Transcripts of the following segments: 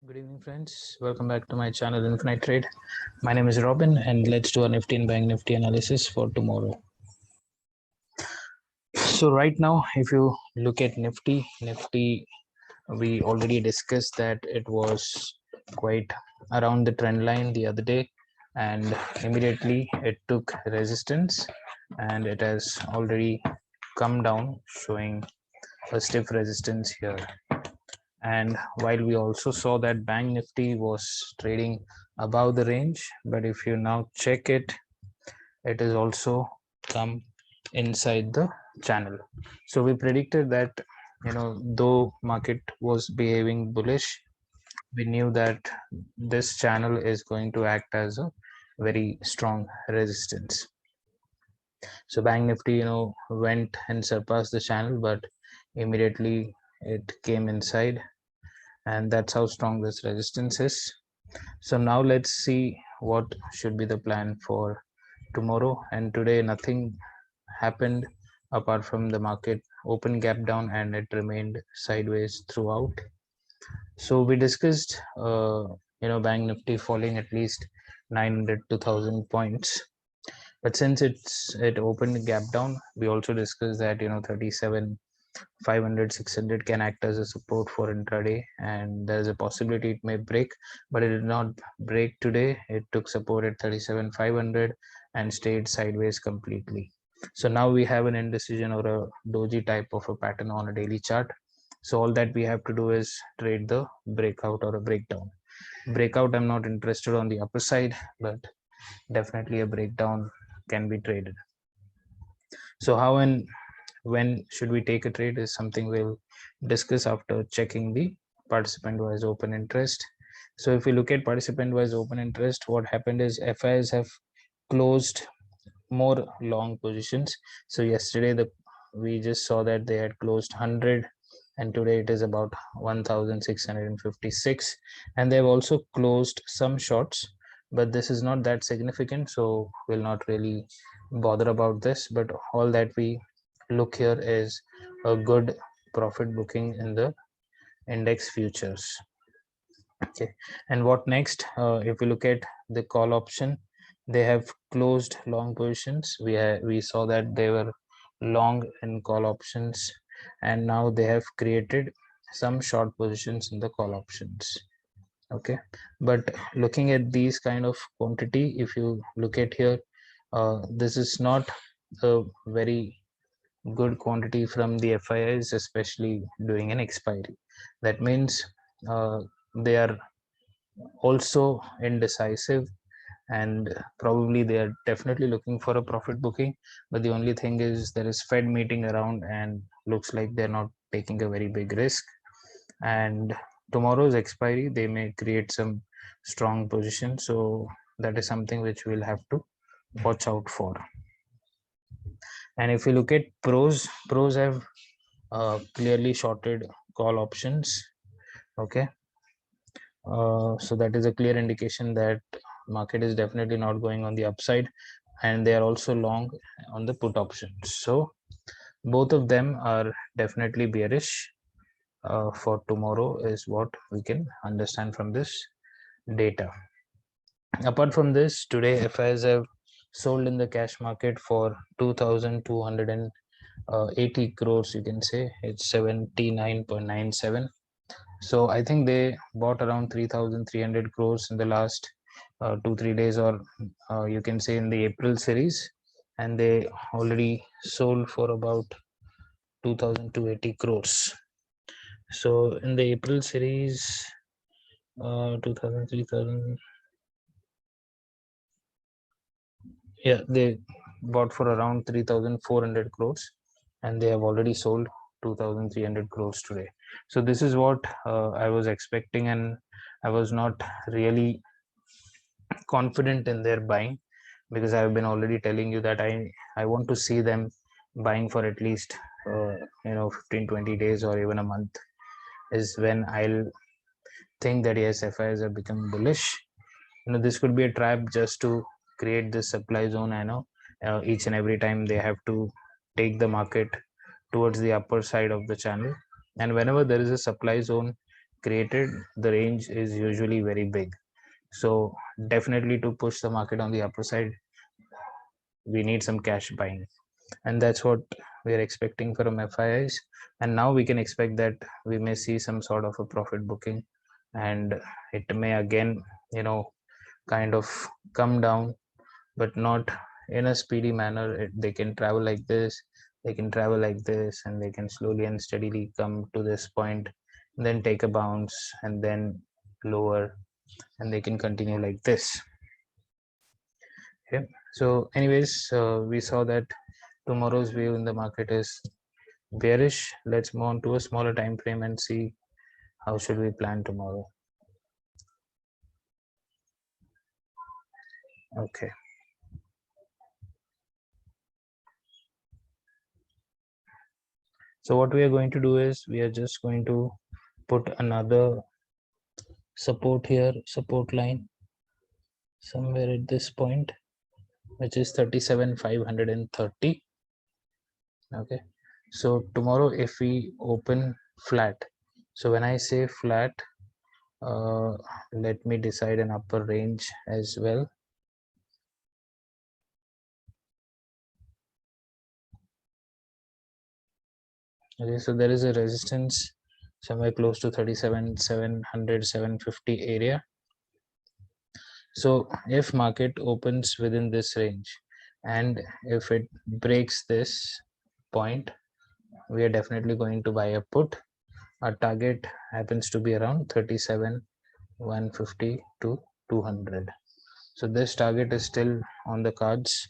Good evening, friends. Welcome back to my channel Infinite Trade. My name is Robin, and let's do a Nifty and Bank Nifty analysis for tomorrow. So, right now, if you look at Nifty, we already discussed that it was quite around the trend line the other day, and immediately it took resistance, and it has already come down, showing a stiff resistance here. And while we also saw that Bank Nifty was trading above the range, but if you now check it, it is also come inside the channel. So we predicted that, though market was behaving bullish, we knew that this channel is going to act as a very strong resistance. So Bank Nifty, went and surpassed the channel, but immediately it came inside, and that's how strong this resistance is. So now let's see what should be the plan for tomorrow. And today nothing happened apart from the market open gap down, and it remained sideways throughout. So we discussed Bank Nifty falling at least 900 to 1000 points, but since it opened gap down, we also discussed that 37 500 600 can act as a support for intraday, and there's a possibility it may break, but it did not break today. It took support at 37 500 and stayed sideways completely. So now we have an indecision or a doji type of a pattern on a daily chart. So all that we have to do is trade the breakout or a breakdown. Breakout, I'm not interested on the upper side, but definitely a breakdown can be traded. So how and when should we take a trade is something we'll discuss after checking the participant wise open interest. So if we look at participant wise open interest, what happened is FIs have closed more long positions. So yesterday we just saw that they had closed 100, and today it is about 1656, and they've also closed some shorts, but this is not that significant, so we'll not really bother about this. But all that we look here is a good profit booking in the index futures. Okay, and what next? If we look at the call option, they have closed long positions. We saw that they were long in call options, and now they have created some short positions in the call options. Okay, but looking at these kind of quantity, if you look at here, this is not a very good quantity from the FIIs, especially doing an expiry. That means they are also indecisive, and probably they are definitely looking for a profit booking, but the only thing is there is Fed meeting around, and looks like they're not taking a very big risk. And tomorrow's expiry, they may create some strong position, so that is something which we'll have to watch out for. And if you look at pros have clearly shorted call options. Okay, so that is a clear indication that market is definitely not going on the upside, and they are also long on the put options. So both of them are definitely bearish for tomorrow is what we can understand from this data. Apart from this, today FIs have sold in the cash market for 2280 crores. You can say it's 79.97. So I think they bought around 3,300 crores in the last 2-3 days, or you can say in the April series, and they already sold for about 2,280 crores. So in the April series, 2000, 3000, yeah, they bought for around 3,400 crores, and they have already sold 2,300 crores today. So this is what I was expecting, and I was not really confident in their buying, because I've been already telling you that I want to see them buying for at least 15-20 days or even a month, is when I'll think that yes, FIs have become bullish. This could be a trap just to create this supply zone. I know each and every time they have to take the market towards the upper side of the channel, and whenever there is a supply zone, created, the range is usually very big. So definitely to push the market on the upper side, we need some cash buying, and that's what we are expecting from FIIs. And now we can expect that we may see some sort of a profit booking, and it may again, kind of come down, but not in a speedy manner. They can travel like this, they can travel like this, and they can slowly and steadily come to this point, then take a bounce, and then lower, and they can continue like this. Okay, so anyways, we saw that tomorrow's view in the market is bearish. Let's move on to a smaller time frame and see how should we plan tomorrow. Okay, so what we are going to do is we are just going to put another support here, support line somewhere at this point, which is 37,530. Okay, so tomorrow if we open flat, so when I say flat, let me decide an upper range as well. Okay, so there is a resistance somewhere close to 37,700, 750 area. So if market opens within this range, and if it breaks this point, we are definitely going to buy a put. Our target happens to be around 37,150 to 200. So this target is still on the cards.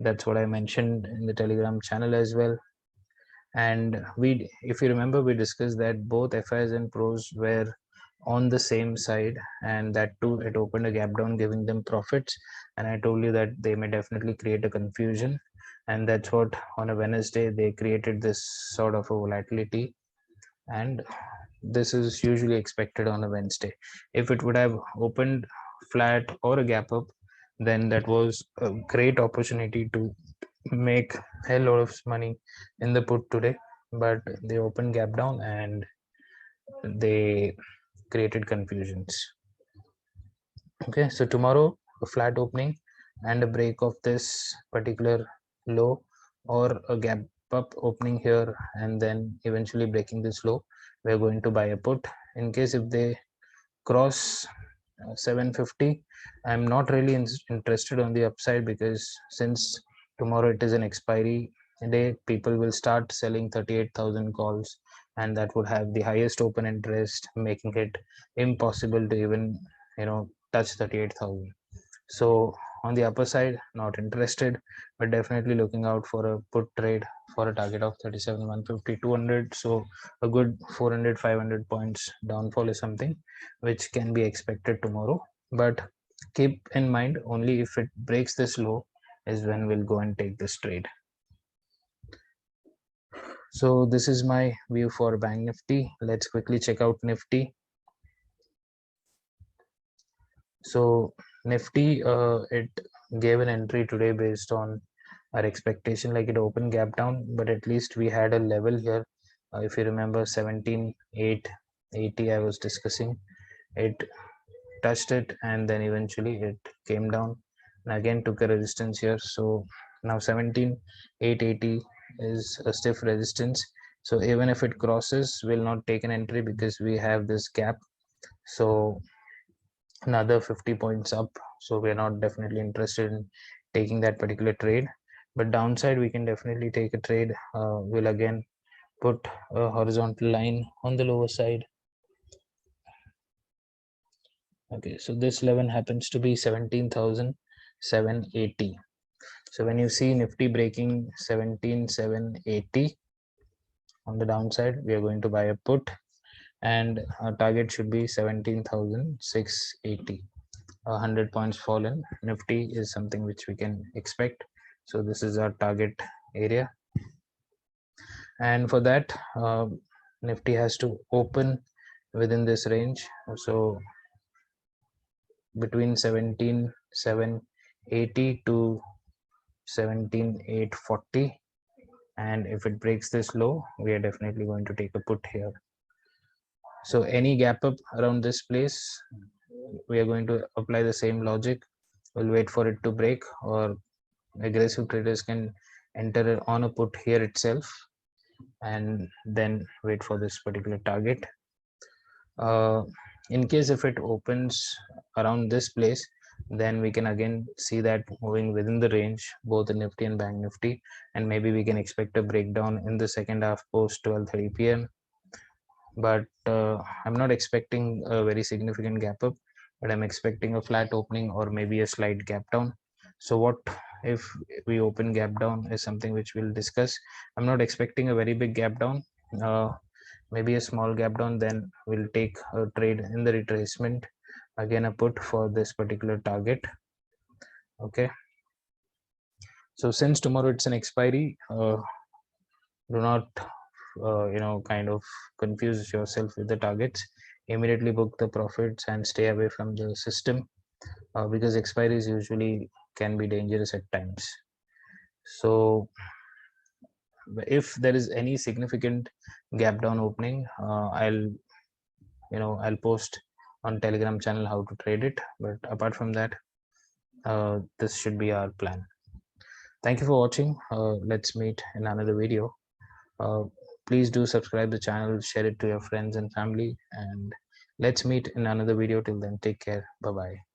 That's what I mentioned in the Telegram channel as well. And if you remember, we discussed that both FIs and pros were on the same side, and that too it opened a gap down, giving them profits. And I told you that they may definitely create a confusion, and that's what on a Wednesday they created this sort of a volatility, and this is usually expected on a Wednesday. If it would have opened flat or a gap up, then that was a great opportunity to make hell lot of money in the put today. But they opened gap down and they created confusions. Okay, so tomorrow a flat opening and a break of this particular low, or a gap up opening here and then eventually breaking this low, we're going to buy a put. In case if they cross 750, I'm not really interested on the upside, because since tomorrow it is an expiry day, people will start selling 38,000 calls, and that would have the highest open interest, making it impossible to even touch 38,000. So on the upper side, not interested, but definitely looking out for a put trade for a target of 37,150, 200. So a good 400, 500 points downfall is something which can be expected tomorrow. But keep in mind, only if it breaks this low is when we'll go and take this trade. So this is my view for Bank Nifty. Let's quickly check out Nifty. So Nifty, it gave an entry today based on our expectation, like it opened gap down, but at least we had a level here. If you remember 17,880 I was discussing, it touched it and then eventually it came down and again took a resistance here. So now 17,880 is a stiff resistance. So even if it crosses, we'll not take an entry because we have this gap. So another 50 points up, so we are not definitely interested in taking that particular trade. But downside, we can definitely take a trade. We'll again put a horizontal line on the lower side. Okay, so this level happens to be 17,780. So when you see Nifty breaking 17,780 on the downside, we are going to buy a put, and our target should be 17,680. 100 points fall in Nifty is something which we can expect. So this is our target area, and for that Nifty has to open within this range. So between 17,780 to 17,840, and if it breaks this low, we are definitely going to take a put here. So any gap up around this place, we are going to apply the same logic. We'll wait for it to break, or aggressive traders can enter on a put here itself and then wait for this particular target. In case if it opens around this place, then we can again see that moving within the range, both the Nifty and Bank Nifty, and maybe we can expect a breakdown in the second half post 12:30 p.m. But I'm not expecting a very significant gap up, but I'm expecting a flat opening or maybe a slight gap down. So what if we open gap down is something which we'll discuss. I'm not expecting a very big gap down, maybe a small gap down, then we'll take a trade in the retracement, again a put for this particular target. Okay, so since tomorrow it's an expiry, do not kind of confuse yourself with the targets. Immediately book the profits and stay away from the system, because expiries usually can be dangerous at times. So if there is any significant gap down opening, I'll post on Telegram channel how to trade it. But apart from that, this should be our plan. Thank you for watching. Let's meet in another video. Please do subscribe the channel, share it to your friends and family, and let's meet in another video. Till then, take care. Bye bye.